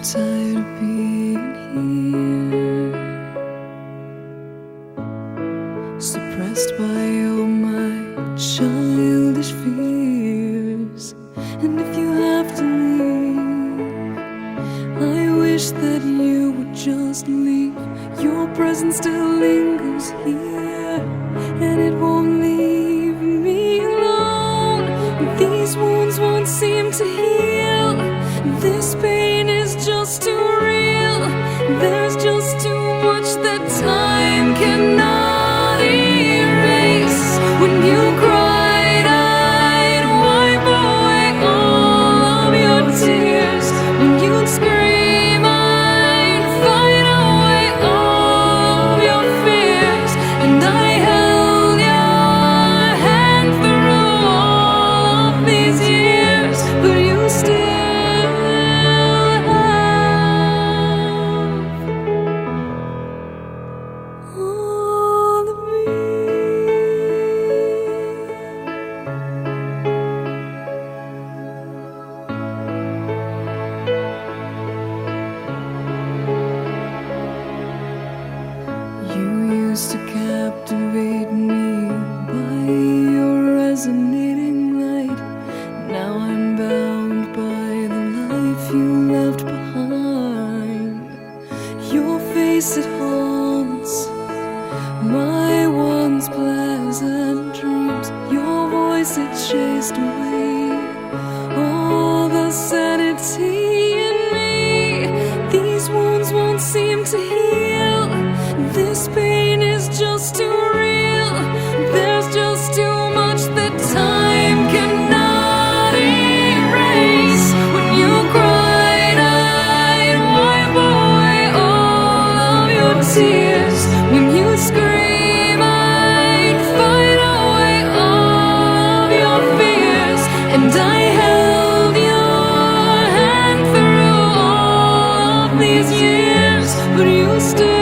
tired of being here, suppressed by all my childish fears. And if you have to leave, I wish that you would just leave. Your presence still lingers here, and it won't leave me alone. These wounds won't seem to heal. This pain is just too real. There's just too much that time cannot erase. When you cried, I'd wipe away all of your tears. When you'd scream, I'd fight away all of your fears. And I held your hand through all of these years, but you still all of me. You used to captivate me by your resonating light. Now I'm bound by the life you left behind. Your face, it haunts my once pleasant dreams. Your voice, it chased away all the sanity in me. These wounds won't seem to heal. This pain is just too real. There's just too much that time cannot erase. When you cried, I'd wipe away all of your tears. When you scream, I'd fight away all of your fears. And I held your hand through all of these years, but you still